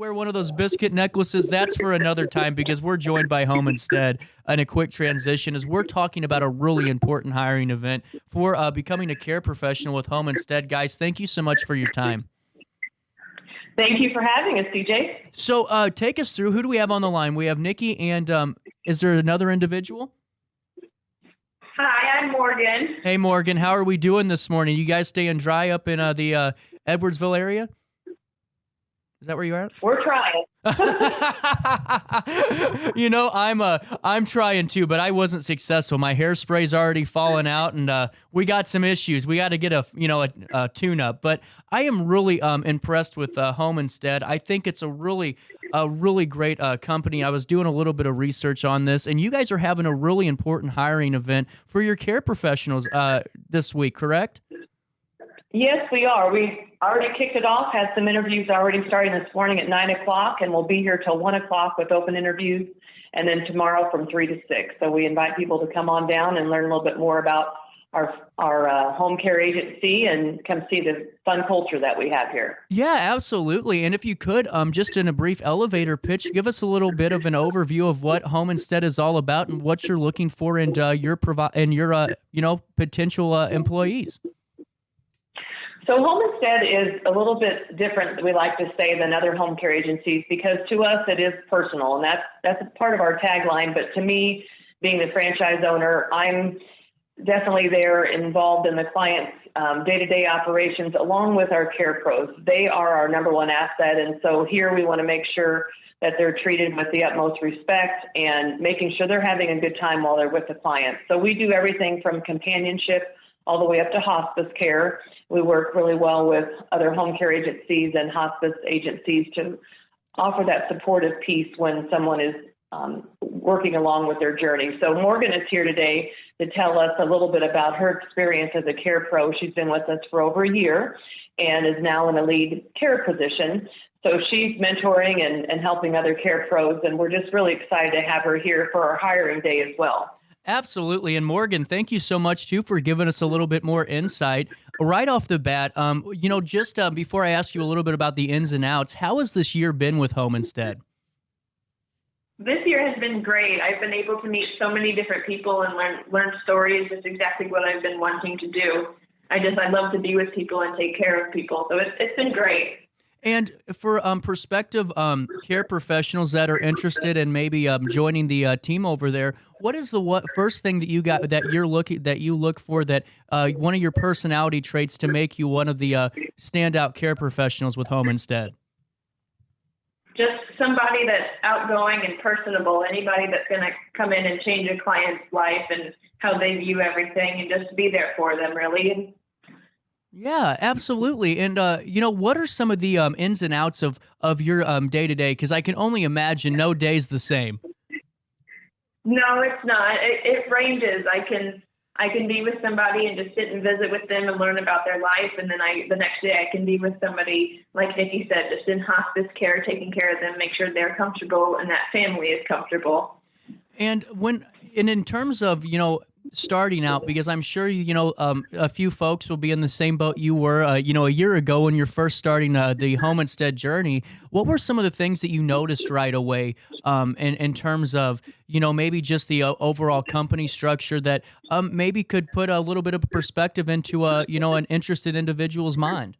wear one of those biscuit necklaces, that's for another time because we're joined by Home Instead. And a quick transition as we're talking about a really important hiring event for becoming a care professional with Home Instead. Guys, thank you so much for your time. Thank you for having us, DJ. So take us through. Who do we have on the line? We have Nikki, and is there another individual? Hi, I'm Morgan. Hey, Morgan. How are we doing this morning? You guys staying dry up in the Edwardsville area? Is that where you are? We're trying. You know, I'm trying too, but I wasn't successful. My hairspray's already fallen out, and we got some issues. We got to get a tune-up. But I am really impressed with Home Instead. I think it's a really great company. I was doing a little bit of research on this, and you guys are having a really important hiring event for your care professionals this week, correct? Yes, we are. We already kicked it off, had some interviews already starting this morning at 9 o'clock, and we'll be here till 1 o'clock with open interviews, and then tomorrow from 3 to 6. So we invite people to come on down and learn a little bit more about our home care agency and come see the fun culture that we have here. Yeah, absolutely. And if you could, just in a brief elevator pitch, give us a little bit of an overview of what Home Instead is all about and what you're looking for in your potential employees. So Home Instead is a little bit different, we like to say, than other home care agencies because to us it is personal, and that's a part of our tagline. But to me, being the franchise owner, I'm definitely there involved in the client's day-to-day operations along with our care pros. They are our number one asset, and so here we want to make sure that they're treated with the utmost respect and making sure they're having a good time while they're with the client. So we do everything from companionship all the way up to hospice care. We work really well with other home care agencies and hospice agencies to offer that supportive piece when someone is working along with their journey. So Morgan is here today to tell us a little bit about her experience as a care pro. She's been with us for over a year and is now in a lead care position. So she's mentoring and helping other care pros, and we're just really excited to have her here for our hiring day as well. Absolutely. And Morgan, thank you so much, too, for giving us a little bit more insight. Right off the bat, just before I ask you a little bit about the ins and outs, how has this year been with Home Instead? This year has been great. I've been able to meet so many different people and learn stories. It's exactly what I've been wanting to do. I love to be with people and take care of people. So it's been great. And for prospective care professionals that are interested in maybe joining the team over there, what is the first thing that you look for that one of your personality traits to make you one of the standout care professionals with Home Instead? Just somebody that's outgoing and personable. Anybody that's going to come in and change a client's life and how they view everything, and just be there for them, really. Yeah, absolutely. And, what are some of the ins and outs of your day-to-day? Because I can only imagine no day's the same. No, it's not. It ranges. I can be with somebody and just sit and visit with them and learn about their life. And then the next day I can be with somebody, like Nikki said, just in hospice care, taking care of them, make sure they're comfortable and that family is comfortable. And in terms of, starting out, because I'm sure, a few folks will be in the same boat you were, a year ago when you're first starting the Home Instead journey. What were some of the things that you noticed right away in terms of, maybe just the overall company structure that maybe could put a little bit of perspective into, an interested individual's mind?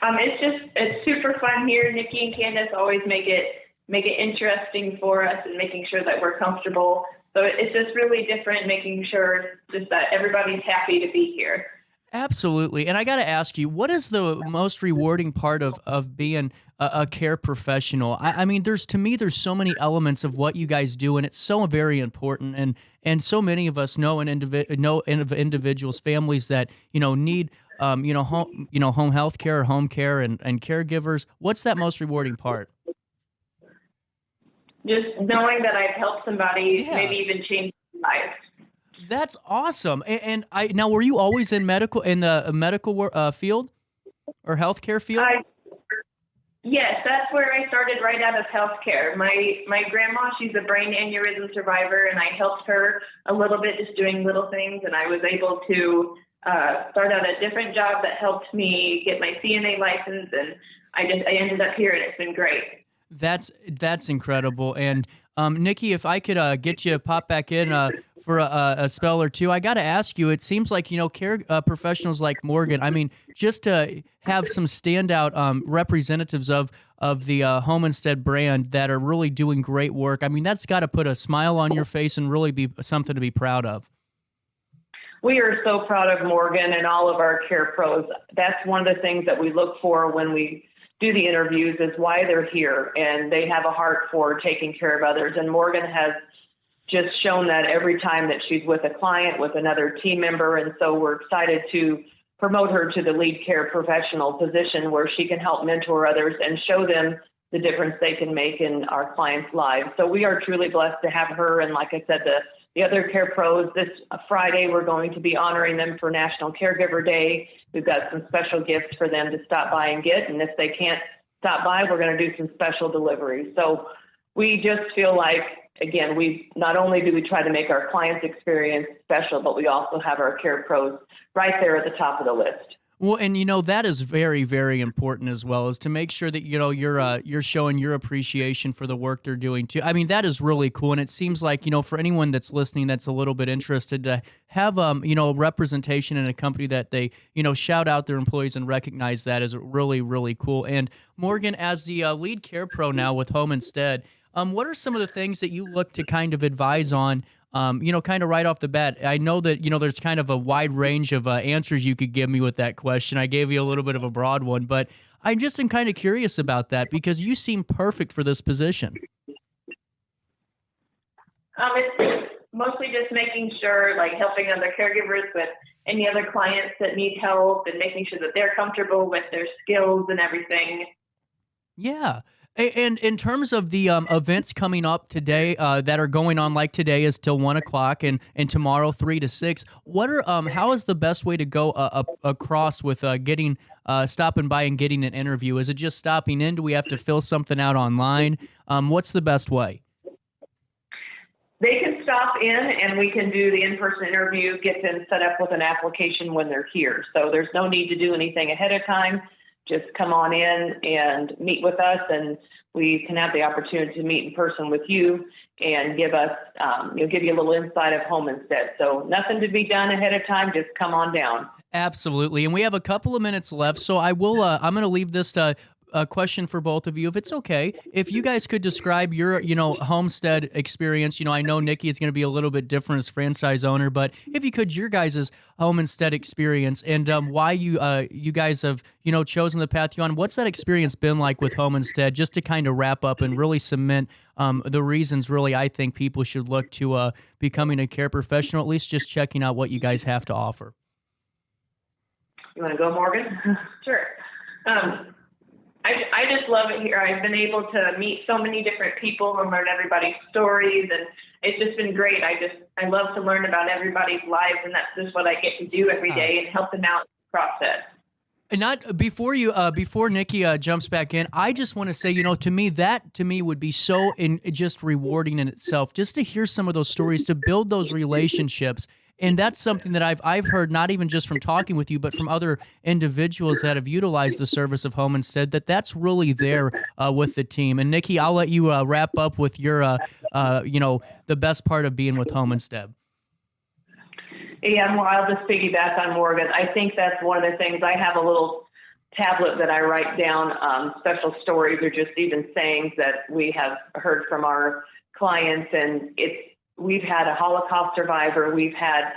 It's super fun here. Nikki and Candace always make it interesting for us and making sure that we're comfortable. So it's just really different, making sure just that everybody's happy to be here. Absolutely. And I got to ask you, what is the most rewarding part of being a care professional? I mean, there's so many elements of what you guys do, and it's so very important. And so many of us know individuals, families that, need, home health care, home care and caregivers. What's that most rewarding part? Just knowing that I've helped somebody, maybe even change their life. That's awesome. And now, were you always in the medical field or healthcare field? Yes, that's where I started, right out of healthcare. My grandma, she's a brain aneurysm survivor, and I helped her a little bit, just doing little things, and I was able to started on a different job that helped me get my CNA license, and I ended up here, and it's been great. That's incredible. And Nikki, if I could get you to pop back in for a spell or two, I got to ask you. It seems like care professionals like Morgan. I mean, just to have some standout representatives of the Homestead brand that are really doing great work. I mean, that's got to put a smile on your face and really be something to be proud of. We are so proud of Morgan and all of our care pros. That's one of the things that we look for when we do the interviews is why they're here, and they have a heart for taking care of others. And Morgan has just shown that every time that she's with a client, with another team member. And so we're excited to promote her to the lead care professional position where she can help mentor others and show them the difference they can make in our clients' lives. So we are truly blessed to have her. And like I said, the other care pros, this Friday, we're going to be honoring them for National Caregiver Day. We've got some special gifts for them to stop by and get. And if they can't stop by, we're going to do some special deliveries. So we just feel like, again, we not only do we try to make our clients' experience special, but we also have our care pros right there at the top of the list. Well, and that is very, very important as well, is to make sure that you're showing your appreciation for the work they're doing too. I mean, that is really cool, and it seems like for anyone that's listening that's a little bit interested to have representation in a company that they shout out their employees and recognize that is really, really cool. And Morgan, as the lead care pro now with Home Instead, what are some of the things that you look to kind of advise on? Kind of right off the bat, I know that, there's kind of a wide range of answers you could give me with that question. I gave you a little bit of a broad one, but I just am kind of curious about that because you seem perfect for this position. It's mostly just making sure, like helping other caregivers with any other clients that need help and making sure that they're comfortable with their skills and everything. Yeah. And in terms of the events coming up today that are going on, like today is till 1 o'clock and tomorrow 3 to 6. What are how is the best way to go across with getting stopping by and getting an interview? Is it just stopping in? Do we have to fill something out online? What's the best way? They can stop in and we can do the in-person interview, get them set up with an application when they're here. So there's no need to do anything ahead of time. Just come on in and meet with us, and we can have the opportunity to meet in person with you and give us, give you a little insight of Home Instead. So nothing to be done ahead of time. Just come on down. Absolutely. And we have a couple of minutes left, so I'm going to leave this a question for both of you, if it's okay. If you guys could describe your, Homestead experience. I know Nikki is going to be a little bit different as franchise owner, but if you could, your guys' Homestead experience and why you guys have, chosen the path you're on. What's that experience been like with Homestead? Just to kind of wrap up and really cement the reasons really I think people should look to becoming a care professional, at least just checking out what you guys have to offer. You want to go, Morgan? Sure. I just love it here. I've been able to meet so many different people and learn everybody's stories, and it's just been great. I love to learn about everybody's lives, and that's just what I get to do every day and help them out in the process. And not before Nikki jumps back in, I just want to say, to me would be so just rewarding in itself, just to hear some of those stories, to build those relationships. And that's something that I've heard, not even just from talking with you, but from other individuals that have utilized the service of Home Instead, that's really there with the team. And Nikki, I'll let you wrap up with your, the best part of being with Home Instead. Yeah, well, I'll just piggyback on Morgan. I think that's one of the things. I have a little tablet that I write down special stories or just even sayings that we have heard from our clients, and we've had a Holocaust survivor. We've had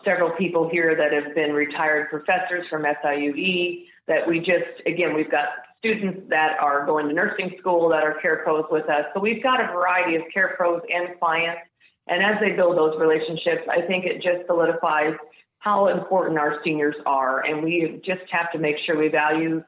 several people here that have been retired professors from SIUE that we've got students that are going to nursing school that are care pros with us. So we've got a variety of care pros and clients. And as they build those relationships, I think it just solidifies how important our seniors are. And we just have to make sure we value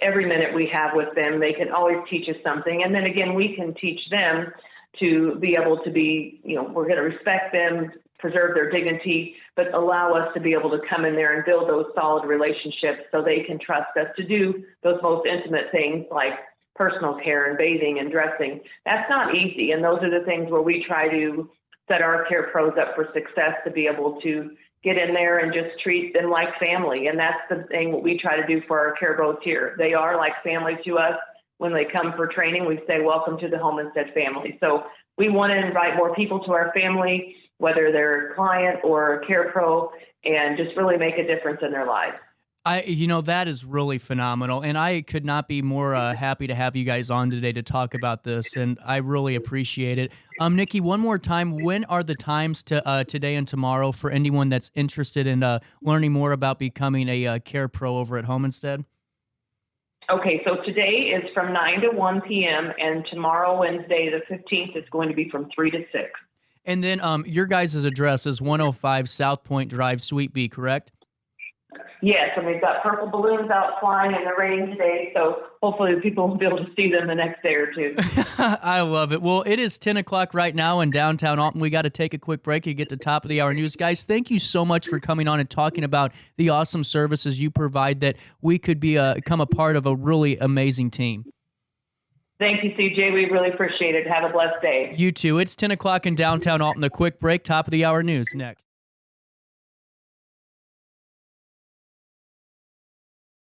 every minute we have with them. They can always teach us something. And then again, we can teach them to be able to be, we're going to respect them, preserve their dignity, but allow us to be able to come in there and build those solid relationships so they can trust us to do those most intimate things like personal care and bathing and dressing. That's not easy. And those are the things where we try to set our care pros up for success, to be able to get in there and just treat them like family. And that's the thing what we try to do for our care bros here. They are like family to us. When they come for training, we say, welcome to the Homestead family. So we want to invite more people to our family, whether they're a client or a care pro, and just really make a difference in their lives. That is really phenomenal, and I could not be more happy to have you guys on today to talk about this, and I really appreciate it. Nikki, one more time, when are the times today and tomorrow for anyone that's interested in learning more about becoming a care pro over at Homestead? Okay, so today is from 9 to 1 p.m., and tomorrow, Wednesday, the 15th, is going to be from 3 to 6. And then your guys' address is 105 South Point Drive, Suite B, correct? Yes, and we've got purple balloons out flying in the rain today, so hopefully people will be able to see them the next day or two. I love it. Well, it is 10 o'clock right now in downtown Alton. We got to take a quick break and get to top of the hour news. Guys, thank you so much for coming on and talking about the awesome services you provide that we could become a part of a really amazing team. Thank you, CJ. We really appreciate it. Have a blessed day. You too. It's 10 o'clock in downtown Alton. A quick break, top of the hour news next.